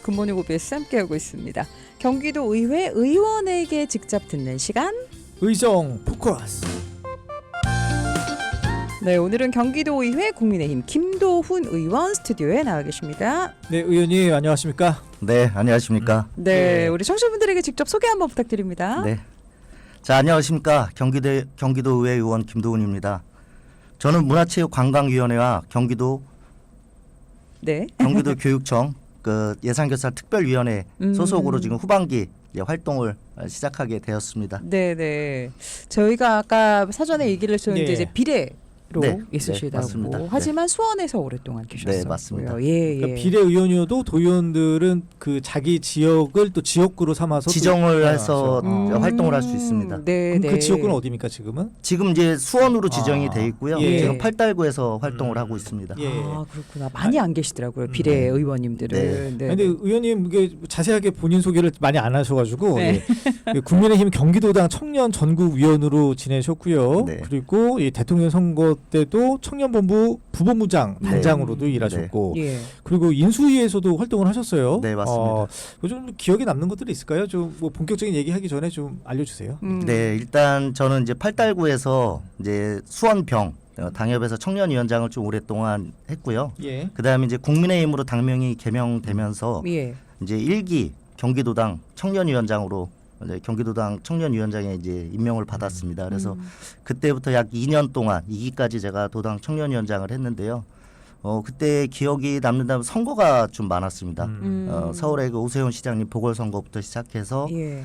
굿모닝 OBS 함께하고 있습니다. 경기도 의회 의원에게 직접 듣는 시간. 의정 포커스. 네, 오늘은 경기도 의회 국민의힘 김도훈 의원 스튜디오에 나와 계십니다. 네, 의원님 안녕하십니까? 네, 안녕하십니까? 네, 우리 청취자분들에게 직접 소개 한번 부탁드립니다. 네. 자, 안녕하십니까? 경기도 의회 의원 김도훈입니다. 저는 문화체육관광위원회와 경기도 교육청 예산결산 특별위원회 소속으로 지금 후반기 활동을 시작하게 되었습니다. 네. 저희가 아까 사전에 얘기를 했었는데 이제 비례로 있으시다고. 맞습니다. 하지만 수원에서 오랫동안 계셨어요. 네, 맞습니다. 예. 비례의원이어도 도의원들은 그 자기 지역을 또 지역구로 삼아서 지정을 해서 활동을 할 수 있습니다. 네. 그럼 그 지역구는 어디입니까 지금은? 지금 이제 수원으로 지정이 돼 있고요. 예. 지금 팔달구에서 활동을 하고 있습니다. 예. 아, 그렇구나. 많이 안 계시더라고요. 네. 비례의원님들은. 근데 의원님 이게 자세하게 본인 소개를 많이 안 하셔가지고 네. 국민의힘 경기도당 청년 전국위원으로 지내셨고요. 네. 그리고 이 대통령 선거 때도 청년본부 부본부장 단장으로도 일하셨고, 예. 그리고 인수위에서도 활동을 하셨어요. 네, 맞습니다. 요즘 기억에 남는 것들이 있을까요? 좀 뭐 본격적인 얘기하기 전에 좀 알려주세요. 네, 일단 저는 이제 팔달구에서 이제 수원병 당협에서 청년위원장을 좀 오랫동안 했고요. 예. 그다음에 이제 국민의힘으로 당명이 개명되면서 예. 이제 1기 경기도당 청년위원장으로 이제 경기도당 청년위원장에 이제 임명을 받았습니다. 그래서 그때부터 약 2년 동안 2기까지 제가 도당 청년위원장을 했는데요. 그때 기억이 남는다면 선거가 좀 많았습니다. 서울의 그 오세훈 시장님 보궐선거부터 시작해서 예.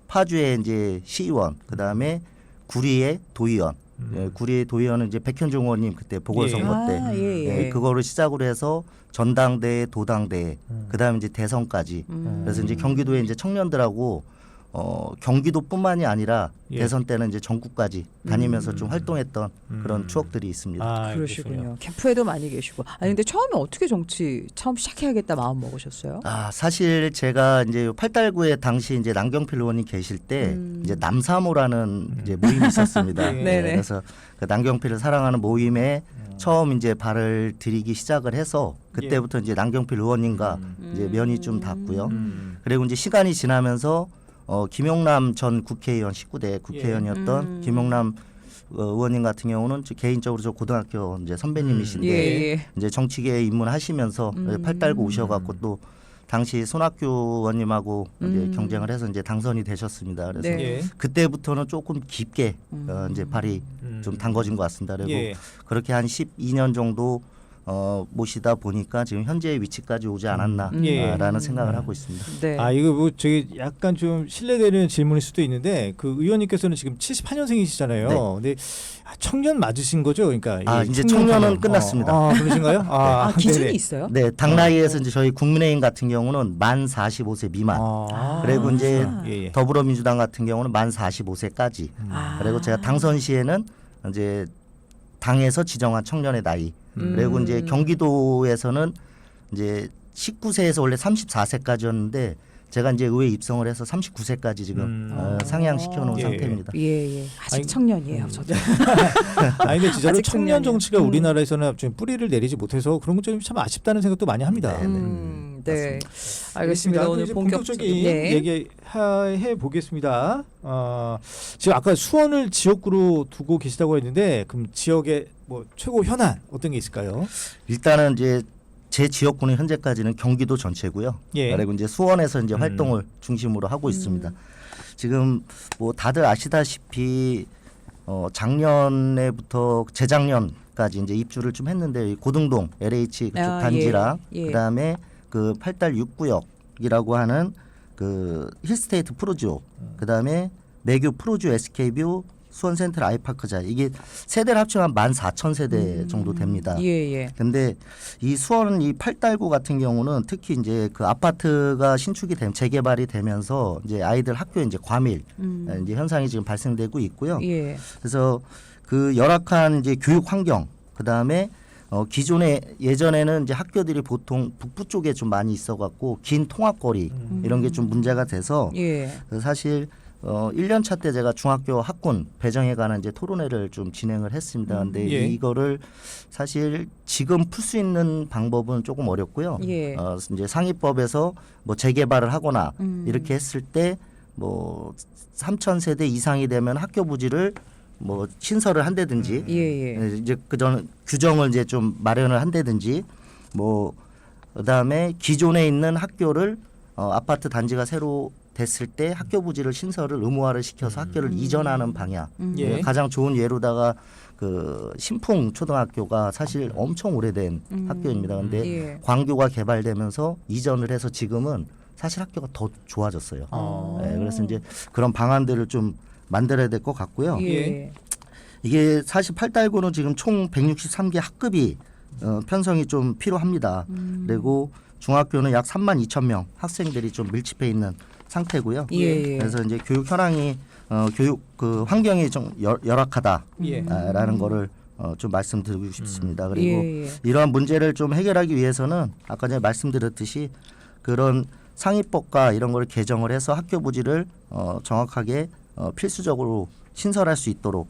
파주의 이제 시의원, 그다음에 구리의 도의원, 구리의 도의원은 이제 백현종 의원님 그때 보궐선거 때 예. 그거를 시작으로 해서 전당대회, 도당대회, 그다음에 이제 대선까지. 그래서 이제 경기도에 이제 청년들하고 경기도뿐만이 아니라 대선 때는 이제 전국까지 다니면서 좀 활동했던 그런 추억들이 있습니다. 그러시군요. 캠프에도 많이 계시고. 아니 근데 처음에 어떻게 정치 처음 시작해야겠다 마음 먹으셨어요? 사실 제가 이제 팔달구에 당시 이제 남경필 의원이 계실 때 이제 남사모라는 이제 모임이 있었습니다. 네네. 그래서 그 남경필을 사랑하는 모임에 처음 이제 발을 들이기 시작을 해서 그때부터 이제 남경필 의원님과 이제 면이 좀 닿고요. 그리고 이제 시간이 지나면서 김용남 전 국회의원 19대 국회의원이었던 김용남 의원님 같은 경우는 개인적으로 저 고등학교 이제 선배님이신데 예. 이제 정치계에 입문하시면서 팔달구 오셔갖고 또 당시 손학규 의원님하고 이제 경쟁을 해서 이제 당선이 되셨습니다. 그래서 네. 그때부터는 조금 깊게 이제 발이 좀 담궈진 것 같습니다. 그리고 그렇게 한 12년 정도 모시다 보니까 지금 현재의 위치까지 오지 않았나라는 생각을 하고 있습니다. 네. 이거 뭐 저기 약간 좀 실례되는 질문일 수도 있는데 그 의원님께서는 지금 78년생이시잖아요. 네. 근데 청년 맞으신 거죠? 그러니까 이제 청년은 끝났습니다. 그러신가요? 기준이 네네. 있어요? 네, 당 나이에서 이제 저희 국민의힘 같은 경우는 만 45세 미만. 그리고 이제 예. 더불어민주당 같은 경우는 만 45세까지. 그리고 제가 당선 시에는 이제 당에서 지정한 청년의 나이. 그리고 이제 경기도에서는 이제 19세에서 원래 34세까지였는데 제가 이제 의회 입성을 해서 39세까지 지금 상향시켜 놓은 상태입니다. 예. 아직 청년이에요, 저도. 근데 진짜로 아직 청년 청년이에요. 정치가 우리나라에서는 좀 뿌리를 내리지 못해서 그런 것 좀 참 아쉽다는 생각도 많이 합니다. 네. 알겠습니다. 오늘 본격적인 네. 얘기 해 보겠습니다. 지금 아까 수원을 지역구로 두고 계시다고 했는데 그럼 지역의 뭐 최고 현안 어떤 게 있을까요? 일단은 이제 제 지역구는 현재까지는 경기도 전체고요. 예. 그리고 이제 수원에서 이제 활동을 중심으로 하고 있습니다. 지금 뭐 다들 아시다시피 작년에부터 재작년까지 이제 입주를 좀 했는데 고등동 LH 그쪽 단지랑 예. 그다음에 그 팔달 6구역이라고 하는 그 힐스테이트 프로지오 그다음에 매교 프로지오 SK뷰 수원 센트럴 아이파크자 이게 세대를 합치면 14,000세대 정도 됩니다. 예. 근데 이 수원 이 팔달구 같은 경우는 특히 이제 그 아파트가 신축이 재개발이 되면서 이제 아이들 학교에 이제 과밀 이제 현상이 지금 발생되고 있고요. 예. 그래서 그 열악한 이제 교육 환경 그다음에 기존에 예전에는 이제 학교들이 보통 북부 쪽에 좀 많이 있어갖고 긴 통학거리 이런 게 좀 문제가 돼서 예. 사실 1년 차 때 제가 중학교 학군 배정에 관한 이제 토론회를 좀 진행을 했습니다. 근데 예. 이거를 사실 지금 풀 수 있는 방법은 조금 어렵고요. 예. 이제 상위법에서 뭐 재개발을 하거나 이렇게 했을 때 뭐 3,000세대 이상이 되면 학교 부지를 뭐 신설을 한다든지 예. 이제 그전 규정을 이제 좀 마련을 한다든지 뭐 그다음에 기존에 있는 학교를 아파트 단지가 새로 됐을 때 학교 부지를 신설을 의무화를 시켜서 학교를 이전하는 방향. 예. 가장 좋은 예로다가 그 신풍 초등학교가 사실 엄청 오래된 학교입니다. 근데 예. 광교가 개발되면서 이전을 해서 지금은 사실 학교가 더 좋아졌어요. 네, 그래서 이제 그런 방안들을 좀 만들어야 될 것 같고요. 예. 이게 사실 8달고는 지금 총 163개 학급이 편성이 좀 필요합니다. 그리고 중학교는 약 32,000명 학생들이 좀 밀집해 있는 상태고요. 예. 그래서 이제 교육 현황이 교육 그 환경이 좀 열악하다라는 거를 좀 말씀드리고 싶습니다. 그리고 예. 이러한 문제를 좀 해결하기 위해서는 아까 전에 말씀드렸듯이 그런 상위법과 이런 걸 개정을 해서 학교 부지를 정확하게 필수적으로 신설할 수 있도록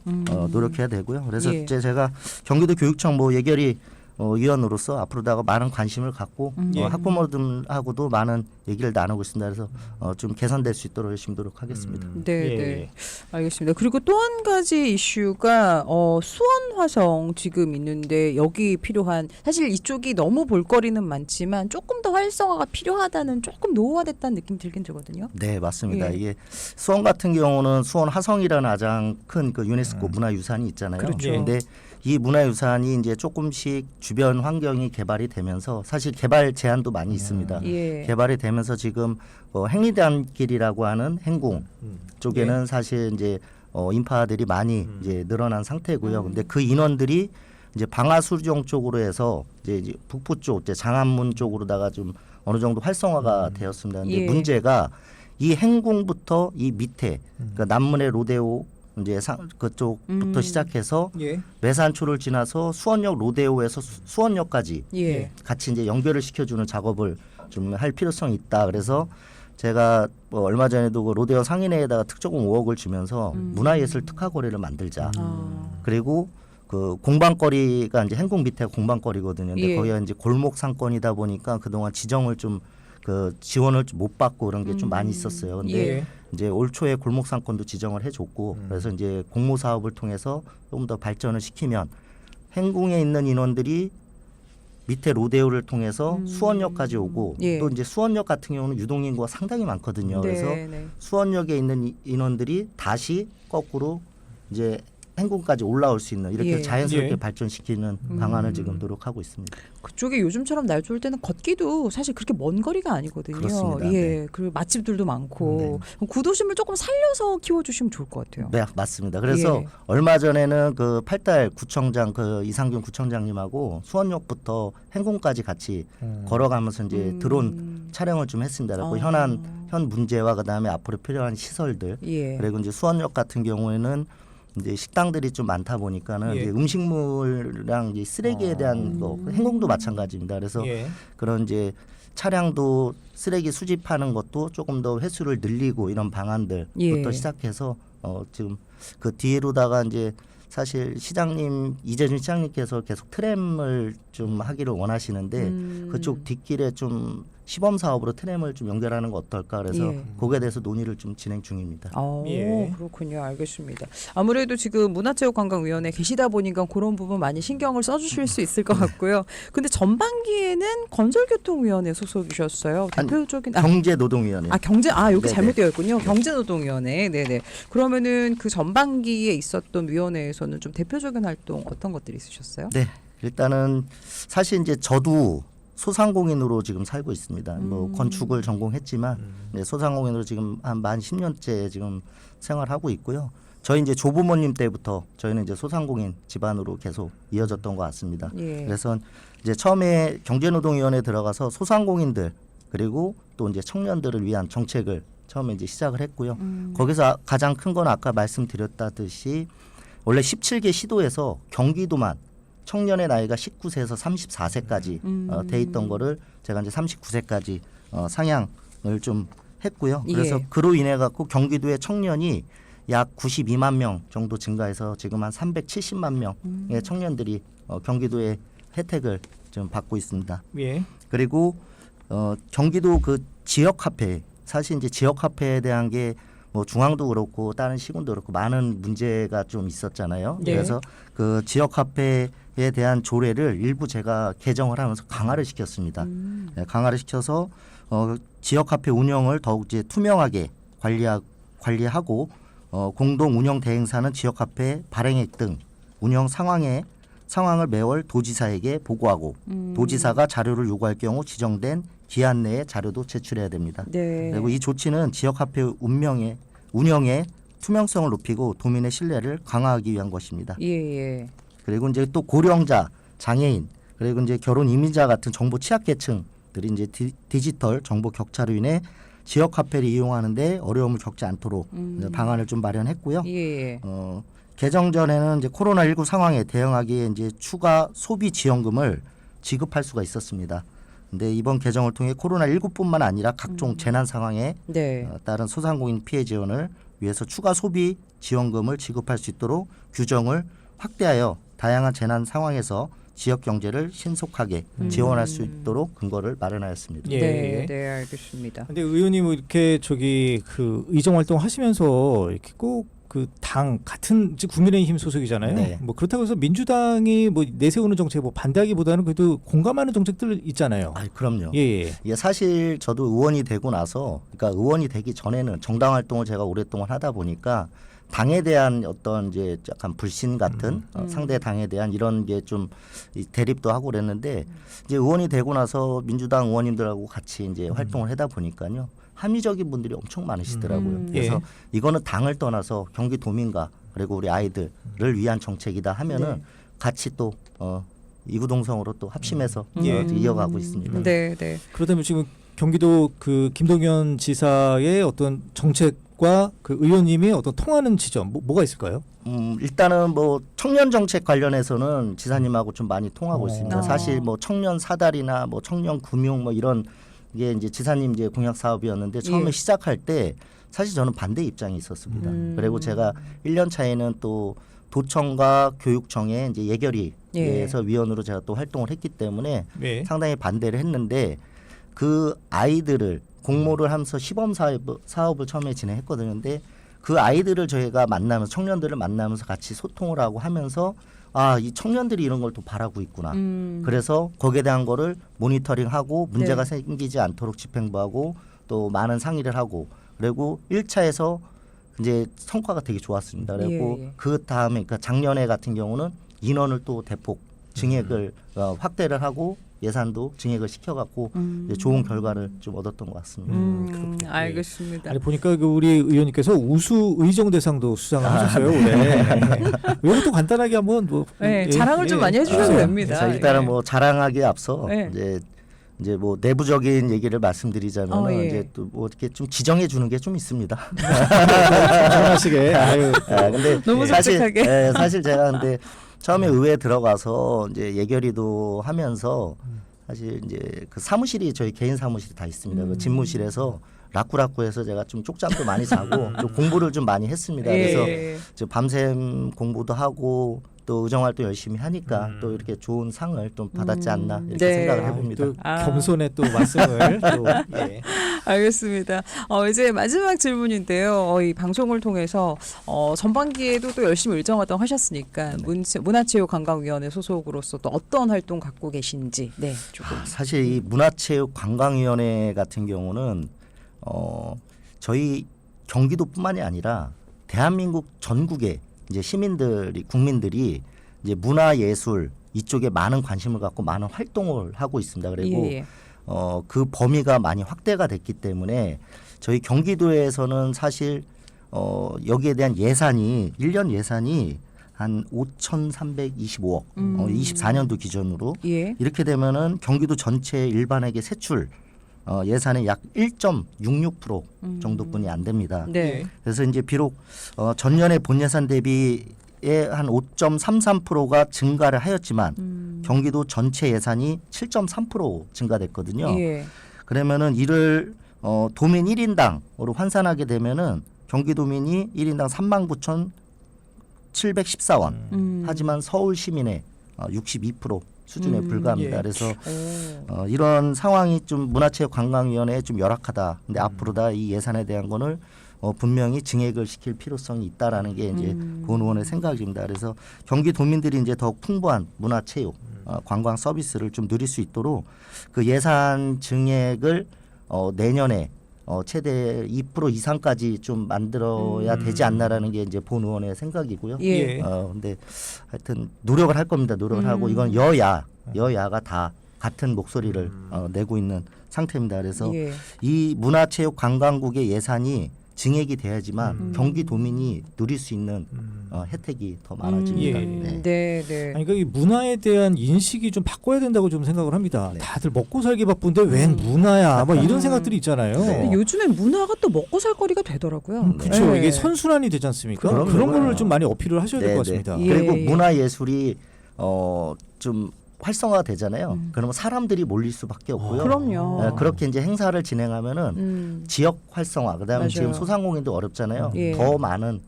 노력해야 되고요. 그래서 예. 이제 제가 경기도 교육청 뭐 예결위 위원으로서 앞으로다가 많은 관심을 갖고 예. 학부모들하고도 많은 얘기를 나누고 있습니다. 그래서 좀 개선될 수 있도록 열심히 노력하겠습니다. 네, 예. 네. 알겠습니다. 그리고 또 한 가지 이슈가 수원 화성 지금 있는데 여기 필요한 사실 이쪽이 너무 볼거리는 많지만 조금 더 활성화가 필요하다는 조금 노후화됐다는 느낌 들긴 들거든요. 네, 맞습니다. 예. 이게 수원 같은 경우는 수원 화성이라는 가장 큰 그 유네스코 문화유산이 있잖아요. 그렇죠. 근데 이 문화유산이 이제 조금씩 주변 환경이 개발이 되면서 사실 개발 제한도 많이 있습니다. 예. 개발이 되면서 지금 행리단길이라고 하는 행궁 쪽에는 사실 이제 인파들이 많이 이제 늘어난 상태고요. 근데 그 인원들이 이제 방화수정 쪽으로 해서 이제 북부 쪽, 이제 장안문 쪽으로다가 좀 어느 정도 활성화가 되었습니다. 근데 예. 문제가 이 행궁부터 이 밑에 그러니까 남문의 로데오 이제 그쪽부터 시작해서 예. 매산초를 지나서 수원역 로데오에서 수원역까지 예. 같이 이제 연결을 시켜주는 작업을 좀 할 필요성이 있다. 그래서 제가 뭐 얼마 전에도 그 로데오 상인회에다가 특조금 5억을 주면서 문화예술 특화거리를 만들자. 그리고 그 공방거리가 이제 행궁 밑에 공방거리거든요. 근데 예. 거기가 이제 골목 상권이다 보니까 그동안 지정을 좀 그 지원을 못 받고 그런 게 좀 많이 있었어요. 근데 예. 이제 올 초에 골목 상권도 지정을 해줬고 그래서 이제 공모 사업을 통해서 조금 더 발전을 시키면 행궁에 있는 인원들이 밑에 로데오를 통해서 수원역까지 오고 예. 또 이제 수원역 같은 경우는 유동 인구가 상당히 많거든요. 네, 그래서 네. 수원역에 있는 인원들이 다시 거꾸로 이제 행궁까지 올라올 수 있는 이렇게 예. 자연스럽게 예. 발전시키는 방안을 지금 노력하고 있습니다. 그쪽에 요즘처럼 날 좋을 때는 걷기도 사실 그렇게 먼 거리가 아니거든요. 그렇습니다. 예. 네. 그리고 맛집들도 많고 구도심을 조금 살려서 키워주시면 좋을 것 같아요. 네, 맞습니다. 그래서 예. 얼마 전에는 그 8달 구청장 그 이상균 구청장님하고 수원역부터 행궁까지 같이 걸어가면서 이제 드론 촬영을 좀 했습니다. 그리고 현 문제와 그다음에 앞으로 필요한 시설들 예. 그리고 이제 수원역 같은 경우에는 이제 식당들이 좀 많다 보니까는 예. 이제 음식물이랑 이제 쓰레기에 대한 거 행궁도 마찬가지입니다. 그래서 예. 그런 이제 차량도 쓰레기 수집하는 것도 조금 더 횟수를 늘리고 이런 방안들부터 예. 시작해서 지금 그 뒤로다가 이제 사실 시장님 이재준 시장님께서 계속 트램을 좀 하기를 원하시는데 그쪽 뒷길에 좀 시범 사업으로 트램을 좀 연결하는 거 어떨까 그래서 예. 거기에 대해서 논의를 좀 진행 중입니다. 예. 그렇군요. 알겠습니다. 아무래도 지금 문화체육관광위원회 계시다 보니까 그런 부분 많이 신경을 써주실 수 있을 것 같고요. 근데 전반기에는 건설교통위원회 소속이셨어요. 아니, 대표적인 경제노동위원회. 여기 네네. 잘못되어 있군요. 경제노동위원회. 네네. 그러면은 그 전반기에 있었던 위원회에서는 좀 대표적인 활동 어떤 것들이 있으셨어요? 네, 일단은 사실 이제 저도 소상공인으로 지금 살고 있습니다. 뭐 건축을 전공했지만 네, 소상공인으로 지금 한 만 10년째 지금 생활하고 있고요. 저희 이제 조부모님 때부터 저희는 이제 소상공인 집안으로 계속 이어졌던 것 같습니다. 예. 그래서 이제 처음에 경제노동위원회에 들어가서 소상공인들 그리고 또 이제 청년들을 위한 정책을 처음에 이제 시작을 했고요. 거기서 가장 큰 건 아까 말씀드렸다듯이 원래 17개 시도에서 경기도만 청년의 나이가 19세에서 34세까지 돼 있던 거를 제가 이제 39세까지 상향을 좀 했고요. 그래서 예. 그로 인해 갖고 경기도의 청년이 약 92만 명 정도 증가해서 지금 한 370만 명의 청년들이 경기도의 혜택을 좀 받고 있습니다. 예. 그리고 경기도 그 지역 화폐, 사실 이제 지역 화폐에 대한 게 뭐 중앙도 그렇고 다른 시군도 그렇고 많은 문제가 좀 있었잖아요. 네. 그래서 그 지역 화폐에 대한 조례를 일부 제가 개정을 하면서 강화를 시켰습니다. 네, 강화를 시켜서 지역 화폐 운영을 더욱 이제 투명하게 관리하고 공동 운영 대행사는 지역 화폐 발행액 등 운영 상황을 매월 도지사에게 보고하고 도지사가 자료를 요구할 경우 지정된 기한 내에 자료도 제출해야 됩니다. 네. 그리고 이 조치는 지역화폐 운영의 투명성을 높이고 도민의 신뢰를 강화하기 위한 것입니다. 예. 그리고 이제 또 고령자, 장애인, 그리고 이제 결혼 이민자 같은 정보 취약계층들이 이제 디지털 정보 격차로 인해 지역화폐를 이용하는데 어려움을 겪지 않도록 방안을 좀 마련했고요. 예. 개정 전에는 이제 코로나19 상황에 대응하기에 이제 추가 소비 지원금을 지급할 수가 있었습니다. 근데 이번 개정을 통해 코로나19뿐만 아니라 각종 재난 상황에 네. 따른 소상공인 피해 지원을 위해서 추가 소비 지원금을 지급할 수 있도록 규정을 확대하여 다양한 재난 상황에서 지역 경제를 신속하게 지원할 수 있도록 근거를 마련하였습니다. 예. 네, 네, 알겠습니다. 근데 의원님 이렇게 그 의정 활동 하시면서 이렇게 꼭 그 당 같은 이제 국민의힘 소속이잖아요. 네. 뭐 그렇다고 해서 민주당이 뭐 내세우는 정책 뭐 반대하기보다는 그래도 공감하는 정책들 있잖아요. 아, 그럼요. 예. 예, 사실 저도 의원이 되고 나서, 그러니까 의원이 되기 전에는 정당 활동을 제가 오랫동안 하다 보니까 당에 대한 어떤 이제 약간 불신 같은 상대 당에 대한 이런 게 좀 대립도 하고 그랬는데 이제 의원이 되고 나서 민주당 의원님들하고 같이 이제 활동을 하다 보니까요. 합리적인 분들이 엄청 많으시더라고요. 그래서 예. 이거는 당을 떠나서 경기도민과 그리고 우리 아이들을 위한 정책이다 하면은 네. 같이 또 이구동성으로 또 합심해서 예. 이어가고 있습니다. 네, 네. 그렇다면 지금 경기도 그 김동연 지사의 어떤 정책과 그 의원님이 어떤 통하는 지점 뭐가 있을까요? 일단은 뭐 청년 정책 관련해서는 지사님하고 좀 많이 통하고 있습니다. 사실 뭐 청년 사다리나 뭐 청년 금융 뭐 이런 게 이제 지사님 이제 공약 사업이었는데 처음에 예. 시작할 때 사실 저는 반대 입장이 있었습니다. 그리고 제가 1년 차에는 또 도청과 교육청에 이제 예결위에서 위원으로 제가 또 활동을 했기 때문에 네. 상당히 반대를 했는데 그 아이들을 공모를 하면서 시범 사업을 처음에 진행했거든요. 근데 그 아이들을 저희가 만나면서 청년들을 만나면서 같이 소통을 하고 하면서 아, 이 청년들이 이런 걸 또 바라고 있구나. 그래서 거기에 대한 거를 모니터링하고 문제가 네. 생기지 않도록 집행부하고 또 많은 상의를 하고 그리고 1차에서 이제 성과가 되게 좋았습니다. 그리고 예. 그 다음에 그러니까 작년에 같은 경우는 인원을 또 대폭 증액을 확대를 하고 예산도 증액을 시켜갖고 이제 좋은 결과를 좀 얻었던 것 같습니다. 그렇군요. 알겠습니다. 아니 보니까 그 우리 의원님께서 우수 의정 대상도 수상을 하셨어요 올해. 이것도 간단하게 한번 뭐 네, 자랑을 좀 많이 해주셔도 아, 됩니다. 그래서 일단은 예. 뭐 자랑하기에 앞서 네. 이제 뭐 내부적인 얘기를 말씀드리자면 예. 이제 또 뭐 이렇게 좀 지정해 주는 게 좀 있습니다. 자랑하시게. 아유. 근데 너무 사실 솔직하게. 사실 제가 근데 처음에 의회에 들어가서 이제 예결위도 하면서 사실 이제 그 사무실이 저희 개인 사무실이 다 있습니다. 그 집무실에서 라꾸라꾸해서 제가 좀 쪽잠도 많이 자고 좀 공부를 좀 많이 했습니다. 그래서 예. 저 밤샘 공부도 하고 또 의정활동 열심히 하니까 또 이렇게 좋은 상을 좀 받았지 않나 이렇게 네. 생각을 해봅니다. 또 아. 겸손의 또 말씀을 또 예. 알겠습니다. 이제 마지막 질문인데요. 이 방송을 통해서 전반기에도 또 열심히 의정활동 하셨으니까 문화체육관광위원회 소속으로서 또 어떤 활동 갖고 계신지 조금. 사실 이 문화체육관광위원회 같은 경우는 저희 경기도뿐만이 아니라 대한민국 전국의 이제 국민들이 이제 문화예술 이쪽에 많은 관심을 갖고 많은 활동을 하고 있습니다. 그리고 예. 그 범위가 많이 확대가 됐기 때문에 저희 경기도에서는 사실 여기에 대한 예산이 1년 예산이 한 5,325억 24년도 기준으로 예. 이렇게 되면은 경기도 전체 일반에게 세출 예산의 약 1.66% 정도뿐이 안 됩니다. 네. 그래서 이제 비록 전년의 본 예산 대비에 한 5.33%가 증가를 하였지만 경기도 전체 예산이 7.3% 증가됐거든요. 예. 그러면은 이를 도민 1인당으로 환산하게 되면은 경기도민이 1인당 39,714원. 하지만 서울 시민의 62% 수준에 불과합니다. 예. 그래서 오. 이런 상황이 좀 문화체육관광위원회에 좀 열악하다. 근데 앞으로다 이 예산에 대한 거는 분명히 증액을 시킬 필요성이 있다라는 게 이제 본 의원의 생각입니다. 그래서 경기도민들이 이제 더욱 풍부한 문화체육 관광 서비스를 좀 누릴 수 있도록 그 예산 증액을 내년에 최대 2% 이상까지 좀 만들어야 되지 않나라는 게 이제 본 의원의 생각이고요. 예. 근데 하여튼 노력을 할 겁니다. 노력을 하고 이건 여야가 다 같은 목소리를 내고 있는 상태입니다. 그래서 예. 이 문화체육관광국의 예산이 증액이 돼야지만 경기도민이 누릴 수 있는 혜택이 더 많아집니다. 예. 네. 네, 네. 아니, 그러니까 이 문화에 대한 인식이 좀 바꿔야 된다고 좀 생각을 합니다. 네. 다들 먹고 살기 바쁜데 웬 문화야? 뭐 이런 생각들이 있잖아요. 네. 근데 요즘엔 문화가 또 먹고 살 거리가 되더라고요. 그렇죠. 네. 이게 선순환이 되지 않습니까? 그럼요. 그런 거를 그럼요. 좀 많이 어필을 하셔야 될 것 네, 네. 같습니다. 예. 그리고 문화예술이 좀 활성화가 되잖아요. 그러면 사람들이 몰릴 수밖에 없고요. 그럼요. 그렇게 이제 행사를 진행하면은 지역 활성화, 그다음에 맞아요. 지금 소상공인도 어렵잖아요. 예. 더 많은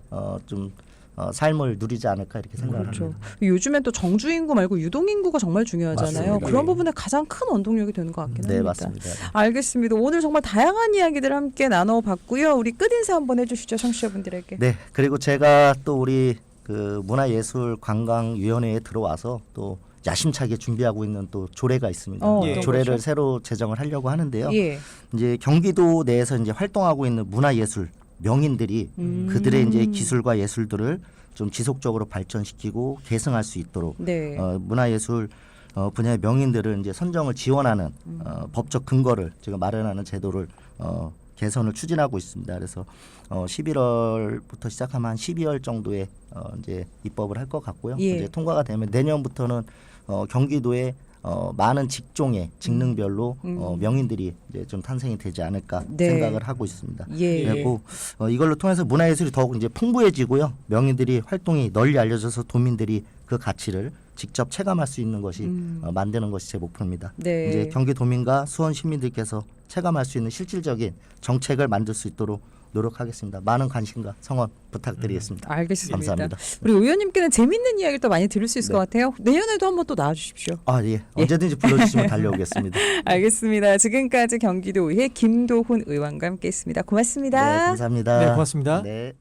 삶을 누리지 않을까 이렇게 생각합니다. 그렇죠. 요즘엔 또 정주 인구 말고 유동 인구가 정말 중요하잖아요. 맞습니다. 그런 예. 부분에 가장 큰 원동력이 되는 것 같긴 네, 합니다. 맞습니다. 알겠습니다. 오늘 정말 다양한 이야기들 함께 나눠봤고요. 우리 끝인사 한번 해주시죠, 청취자분들에게. 네, 그리고 제가 또 우리 그 문화예술관광위원회에 들어와서 또 야심차게 준비하고 있는 또 조례가 있습니다. 예. 조례를 거죠? 새로 제정을 하려고 하는데요. 예. 이제 경기도 내에서 이제 활동하고 있는 문화예술 명인들이 그들의 이제 기술과 예술들을 좀 지속적으로 발전시키고 계승할 수 있도록 네. 문화예술 분야의 명인들을 이제 선정을 지원하는 법적 근거를 지금 마련하는 제도를 개선을 추진하고 있습니다. 그래서 11월부터 시작하면 한 12월 정도에 이제 입법을 할 것 같고요. 예. 이제 통과가 되면 내년부터는 경기도에 많은 직종의 직능별로 명인들이 이제 좀 탄생이 되지 않을까 네. 생각을 하고 있습니다. 예. 그리고 이걸로 통해서 문화예술이 더욱 이제 풍부해지고요. 명인들이 활동이 널리 알려져서 도민들이 그 가치를 직접 체감할 수 있는 것이 만드는 것이 제 목표입니다. 네. 이제 경기도민과 수원 시민들께서 체감할 수 있는 실질적인 정책을 만들 수 있도록 노력하겠습니다. 많은 관심과 성원 부탁드리겠습니다. 알겠습니다. 감사합니다. 우리 의원님께는 재밌는 이야기를 또 많이 들을 수 있을 네. 것 같아요. 내년에도 한번 또 나와주십시오. 예. 언제든지 불러주시면 달려오겠습니다. 알겠습니다. 지금까지 경기도의회 김도훈 의원과 함께했습니다. 고맙습니다. 네, 감사합니다. 네, 고맙습니다. 네.